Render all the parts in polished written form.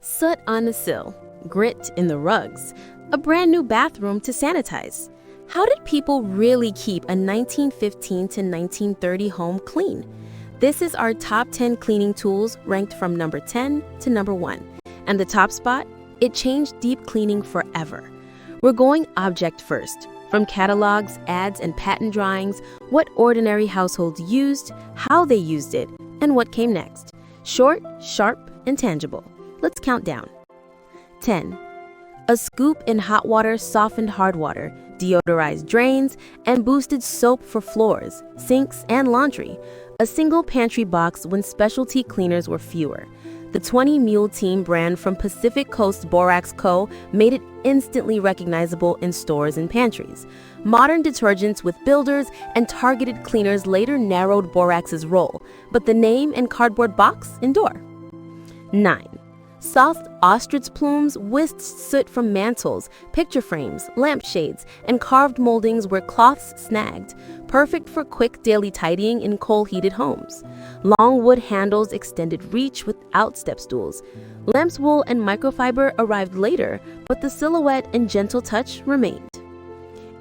Soot on the sill, grit in the rugs, a brand new bathroom to sanitize. How did people really keep a 1915 to 1930 home clean? This is our top 10 cleaning tools ranked from number 10 to number 1. And the top spot? It changed deep cleaning forever. We're going object first. From catalogs, ads, and patent drawings, what ordinary households used, how they used it, and what came next. Short, sharp, and tangible. Let's count down. 10. A scoop in hot water softened hard water, deodorized drains, and boosted soap for floors, sinks, and laundry. A single pantry box when specialty cleaners were fewer. The 20 Mule Team brand from Pacific Coast Borax Co. made it instantly recognizable in stores and pantries. Modern detergents with builders and targeted cleaners later narrowed Borax's role, but the name and cardboard box endure. 9. Soft ostrich plumes whisked soot from mantles, picture frames, lampshades, and carved moldings where cloths snagged, perfect for quick daily tidying in coal-heated homes. Long wood handles extended reach without step stools. Lamb's wool and microfiber arrived later, but the silhouette and gentle touch remained.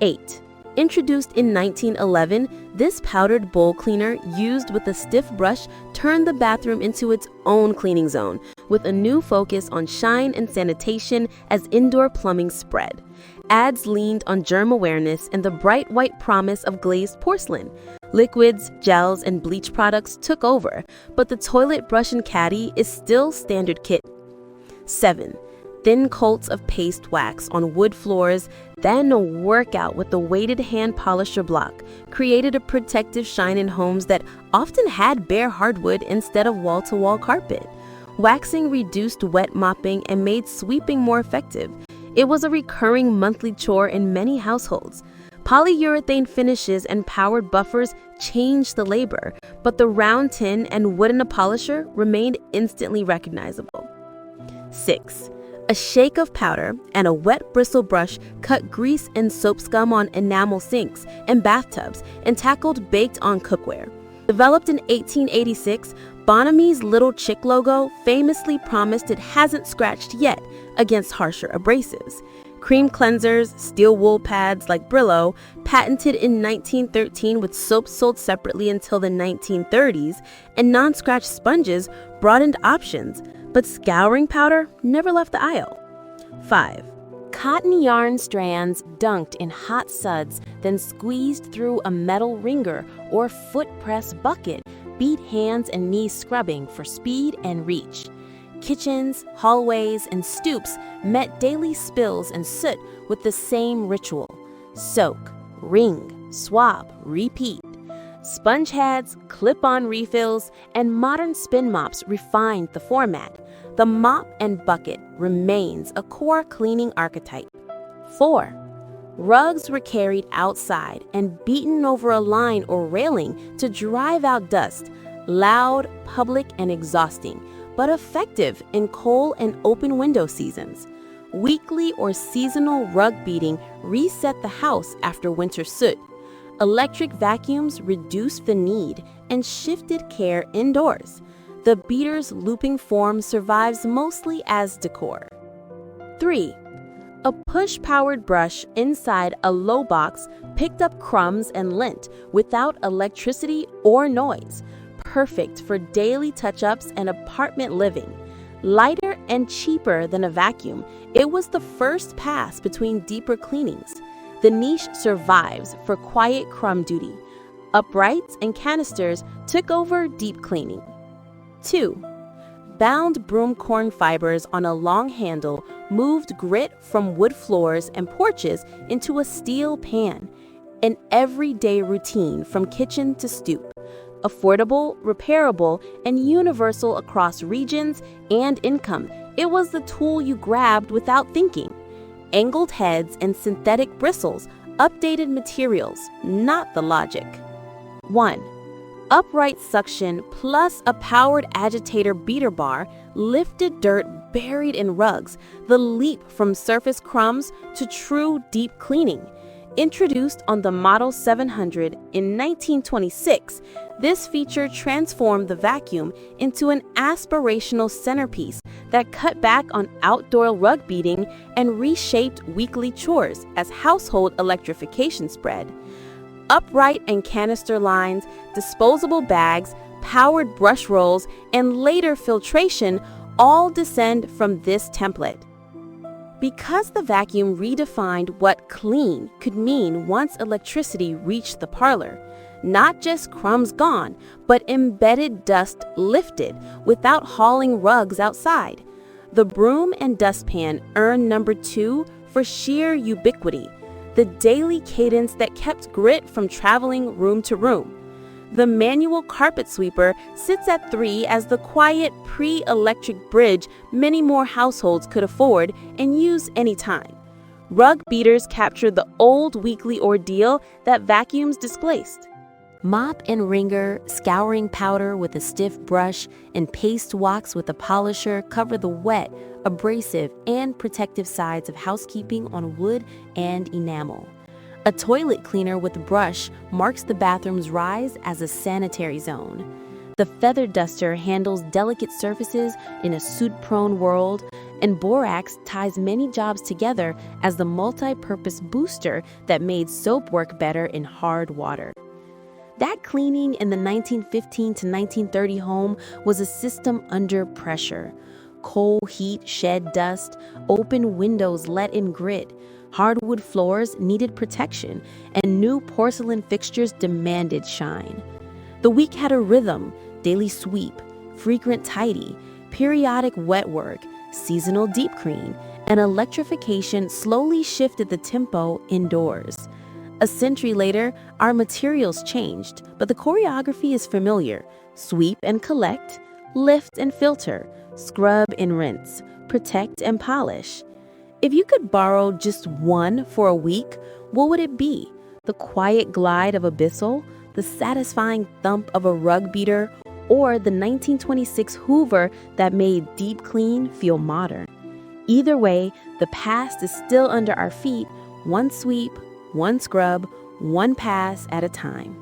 8. Introduced in 1911, this powdered bowl cleaner used with a stiff brush turned the bathroom into its own cleaning zone, with a new focus on shine and sanitation as indoor plumbing spread. Ads leaned on germ awareness and the bright white promise of glazed porcelain. Liquids, gels, and bleach products took over, but the toilet brush and caddy is still standard kit. 7. Thin coats of paste wax on wood floors, then a workout with the weighted hand polisher block created a protective shine in homes that often had bare hardwood instead of wall-to-wall carpet. Waxing reduced wet mopping and made sweeping more effective. It was a recurring monthly chore in many households. Polyurethane finishes and powered buffers changed the labor, but the round tin and wooden polisher remained instantly recognizable. 6. A shake of powder and a wet bristle brush cut grease and soap scum on enamel sinks and bathtubs and tackled baked-on cookware. Developed in 1886, Bonamy's Little Chick logo famously promised it hasn't scratched yet against harsher abrasives. Cream cleansers, steel wool pads like Brillo, patented in 1913 with soap sold separately until the 1930s, and non-scratch sponges broadened options, but scouring powder never left the aisle. 5. Cotton yarn strands dunked in hot suds, then squeezed through a metal wringer or foot press bucket, beat hands and knees scrubbing for speed and reach. Kitchens, hallways, and stoops met daily spills and soot with the same ritual. Soak, wring, swab, repeat. Sponge heads, clip-on refills, and modern spin mops refined the format. The mop and bucket remains a core cleaning archetype. 4. Rugs were carried outside and beaten over a line or railing to drive out dust. Loud, public, and exhausting, but effective in cold and open window seasons. Weekly or seasonal rug beating reset the house after winter soot. Electric vacuums reduced the need and shifted care indoors. The beater's looping form survives mostly as decor. 3. A push-powered brush inside a low box picked up crumbs and lint without electricity or noise. Perfect for daily touch-ups and apartment living. Lighter and cheaper than a vacuum, it was the first pass between deeper cleanings. The niche survives for quiet crumb duty. Uprights and canisters took over deep cleaning. 2. Bound broom corn fibers on a long handle moved grit from wood floors and porches into a steel pan. An everyday routine from kitchen to stoop. Affordable, repairable, and universal across regions and income, it was the tool you grabbed without thinking. Angled heads and synthetic bristles, updated materials, not the logic. 1. Upright suction plus a powered agitator beater bar lifted dirt buried in rugs, the leap from surface crumbs to true deep cleaning. Introduced on the Model 700 in 1926, this feature transformed the vacuum into an aspirational centerpiece that cut back on outdoor rug beating and reshaped weekly chores as household electrification spread. Upright and canister lines, disposable bags, powered brush rolls, and later filtration all descend from this template. Because the vacuum redefined what clean could mean once electricity reached the parlor, not just crumbs gone, but embedded dust lifted without hauling rugs outside. The broom and dustpan earned number 2 for sheer ubiquity, the daily cadence that kept grit from traveling room to room. The manual carpet sweeper sits at 3 as the quiet pre-electric bridge many more households could afford and use anytime. Rug beaters captured the old weekly ordeal that vacuums displaced. Mop and wringer, scouring powder with a stiff brush, and paste walks with a polisher cover the wet, abrasive, and protective sides of housekeeping on wood and enamel. A toilet cleaner with brush marks the bathroom's rise as a sanitary zone. The feather duster handles delicate surfaces in a soot-prone world, and borax ties many jobs together as the multi-purpose booster that made soap work better in hard water. That cleaning in the 1915 to 1930 home was a system under pressure. Coal heat shed dust, open windows let in grit, hardwood floors needed protection, and new porcelain fixtures demanded shine. The week had a rhythm: daily sweep, frequent tidy, periodic wet work, seasonal deep clean, and electrification slowly shifted the tempo indoors. A century later, our materials changed, but the choreography is familiar: sweep and collect, lift and filter, scrub and rinse, protect and polish. If you could borrow just one for a week, what would it be? The quiet glide of a Bissell, the satisfying thump of a rug beater, or the 1926 Hoover that made deep clean feel modern? Either way, the past is still under our feet, one sweep, one scrub, one pass at a time.